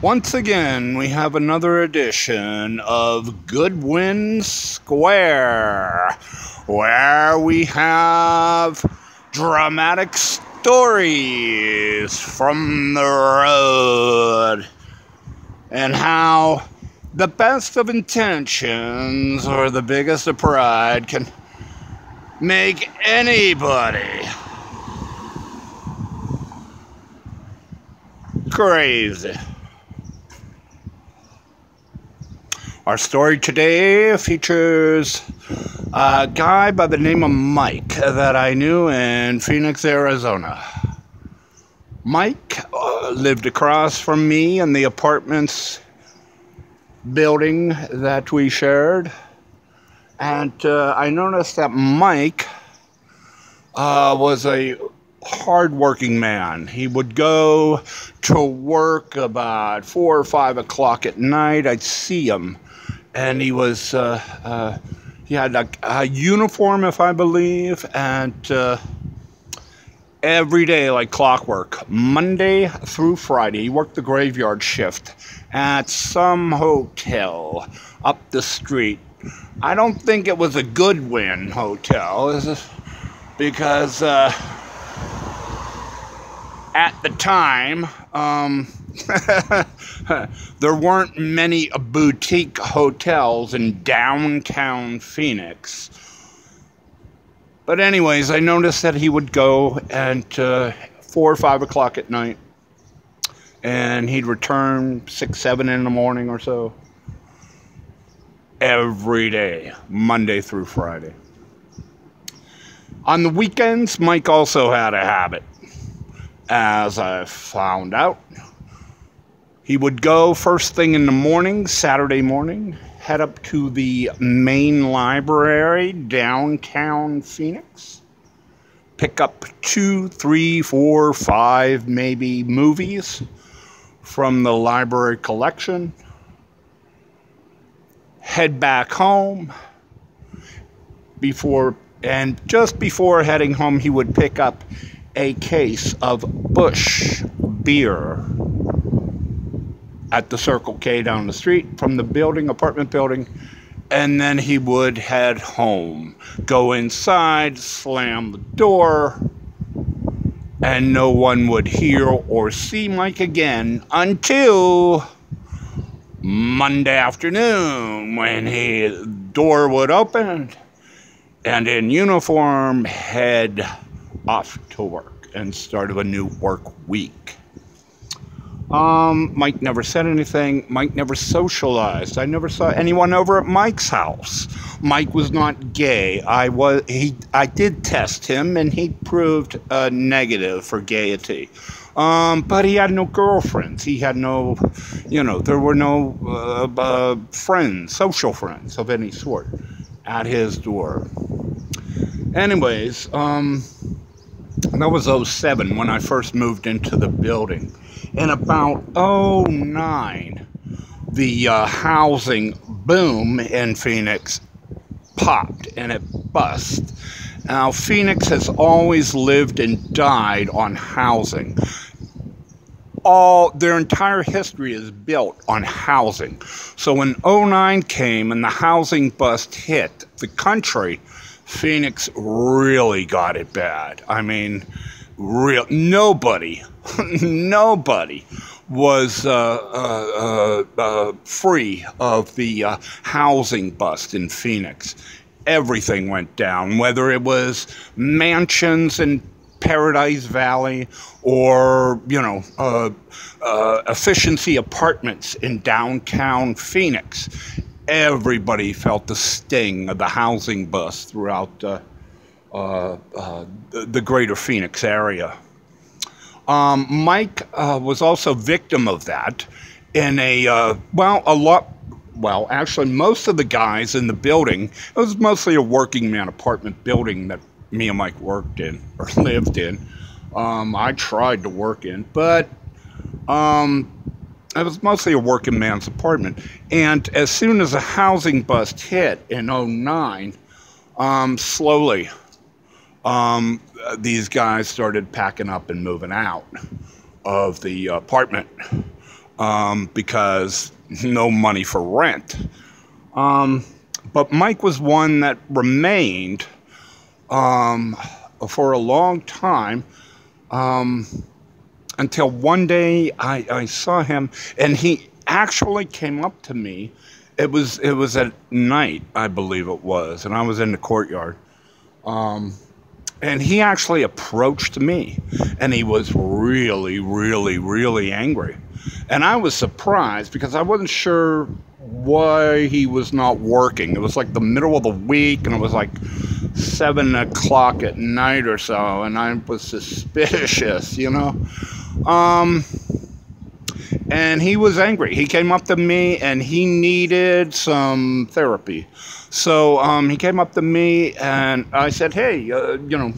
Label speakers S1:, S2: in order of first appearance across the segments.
S1: Once again, we have another edition of Goodwin Square, where we have dramatic stories from the road and how the best of intentions or the biggest of pride can make anybody crazy. Our story today features a guy by the name of Mike that I knew in Phoenix, Arizona. Mike lived across from me in the apartments building that we shared. And I noticed that Mike was a hard-working man. He would go to work about 4 or 5 o'clock at night. I'd see him. And he was, he had a uniform, if I believe, and every day like clockwork, Monday through Friday, he worked the graveyard shift at some hotel up the street. I don't think it was a Goodwin hotel, because at the time, there weren't many boutique hotels in downtown Phoenix. But anyways, I noticed that he would go at 4 or 5 o'clock at night, and he'd return 6, 7 in the morning or so. Every day, Monday through Friday. On the weekends, Mike also had a habit. As I found out, he would go first thing in the morning, Saturday morning, head up to the main library downtown Phoenix, pick up 2, 3, 4, 5 maybe movies from the library collection, head back home, just before heading home, he would pick up a case of Busch beer at the Circle K down the street from the apartment building, and then he would head home, go inside, slam the door, and no one would hear or see Mike again until Monday afternoon, when his door would open and in uniform head off to work and start of a new work week. Mike never said anything. Mike never socialized. I never saw anyone over at Mike's house. Mike was not gay. I did test him, and he proved negative for gaiety. But he had no girlfriends. He had no, there were no friends, social friends of any sort at his door. Anyways, that was 2007 when I first moved into the building. In about 2009, the housing boom in Phoenix popped and it bust. Now, Phoenix has always lived and died on housing. Their entire history is built on housing. So when 2009 came and the housing bust hit the country, Phoenix really got it bad. I mean, nobody was free of the housing bust in Phoenix. Everything went down, whether it was mansions in Paradise Valley or, efficiency apartments in downtown Phoenix. Everybody felt the sting of the housing bust throughout the greater Phoenix area. Mike was also victim of that in actually most of the guys in the building, it was mostly a working man apartment building that me and Mike worked in or lived in. I tried to work in, but it was mostly a working man's apartment. And as soon as the housing bust hit in 2009, slowly these guys started packing up and moving out of the apartment. because no money for rent. But Mike was one that remained for a long time, until one day I saw him, and he actually came up to me. It was at night, I believe it was, and I was in the courtyard. And he actually approached me, and he was really, really, really angry. And I was surprised because I wasn't sure why he was not working. It was like the middle of the week, and it was like 7 o'clock at night or so, and I was suspicious, you know. And he was angry. He came up to me, and he needed some therapy. So he came up to me, and I said, hey, you know,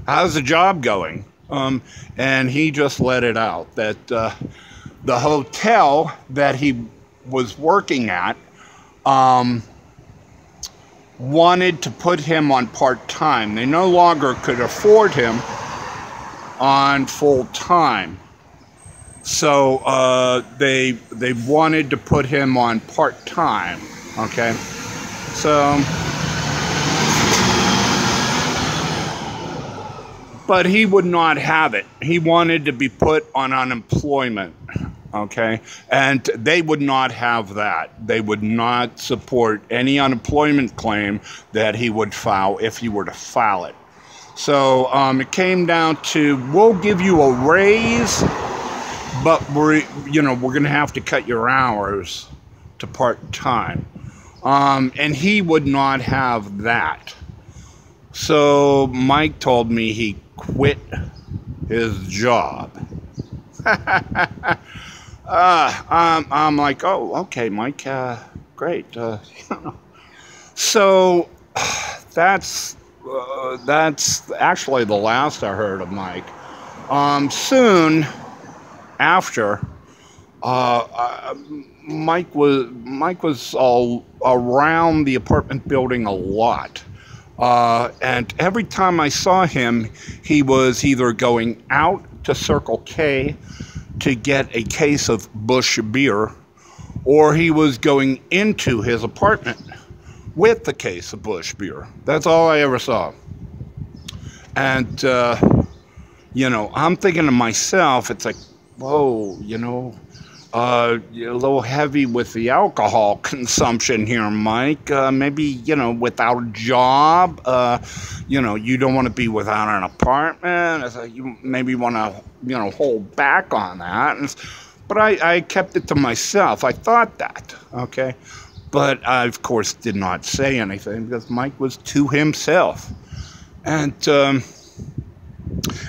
S1: how's the job going? And he just let it out that the hotel that he was working at wanted to put him on part-time. They no longer could afford him on full-time. So they wanted to put him on part-time, okay? So, but he would not have it. He wanted to be put on unemployment, okay? And they would not have that. They would not support any unemployment claim that he would file if he were to file it. So it came down to, we'll give you a raise, but we're going to have to cut your hours to part-time. And he would not have that. So Mike told me he quit his job. I'm like, oh, okay, Mike, great. So that's actually the last I heard of Mike. Soon after, Mike was all around the apartment building a lot. And every time I saw him, he was either going out to Circle K to get a case of Busch beer, or he was going into his apartment with the case of Busch beer. That's all I ever saw. And, you know, I'm thinking to myself, it's like, whoa, you know, you're a little heavy with the alcohol consumption here, Mike. Maybe, you know, without a job, you know, you don't want to be without an apartment. So you maybe want to, you know, hold back on that. But I kept it to myself. I thought that, okay? But I, of course, did not say anything because Mike was to himself. And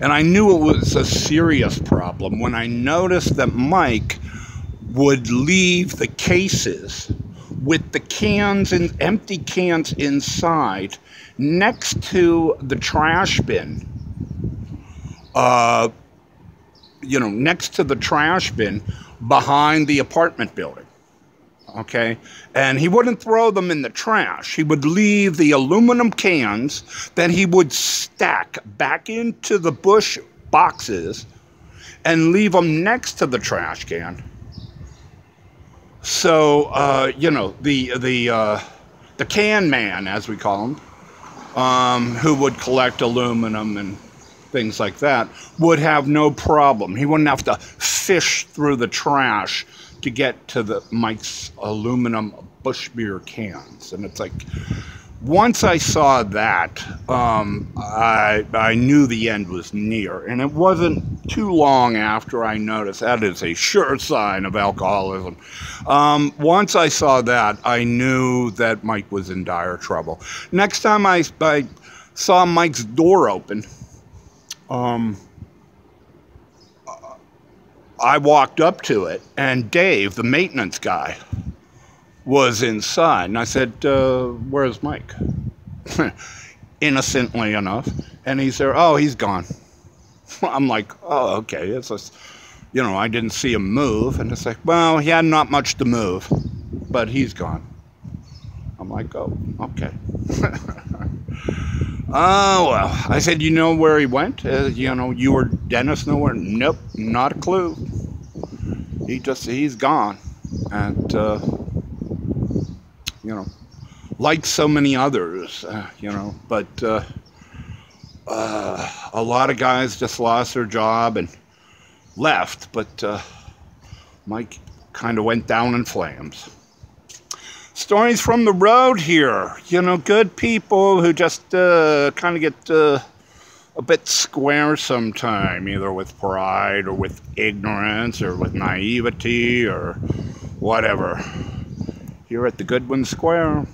S1: I knew it was a serious problem when I noticed that Mike would leave the cases with the cans and empty cans inside next to the trash bin. You know, next to the trash bin behind the apartment building. Okay, and he wouldn't throw them in the trash. He would leave the aluminum cans that he would stack back into the Busch boxes and leave them next to the trash can. So, you know, the can man, as we call him, who would collect aluminum and things like that, would have no problem. He wouldn't have to fish through the trash to get to Mike's aluminum Busch beer cans. And it's like, once I saw that, I knew the end was near. And it wasn't too long after I noticed that is a sure sign of alcoholism. Once I saw that, I knew that Mike was in dire trouble. Next time I saw Mike's door open, I walked up to it, and Dave, the maintenance guy, was inside. And I said, where's Mike? Innocently enough. And he said, oh, he's gone. I'm like, oh, okay. It's just, you know, I didn't see him move. And it's like, well, he had not much to move, but he's gone. I'm like, oh, okay. Oh, well, I said, you know where he went? You know, you or Dennis know where? Nope, not a clue. he's gone. And, you know, like so many others, you know, but a lot of guys just lost their job and left, but Mike kind of went down in flames. Stories from the road here, you know, good people who just kind of get a bit square sometime, either with pride or with ignorance or with naivety or whatever. Here at the Goodwin Square.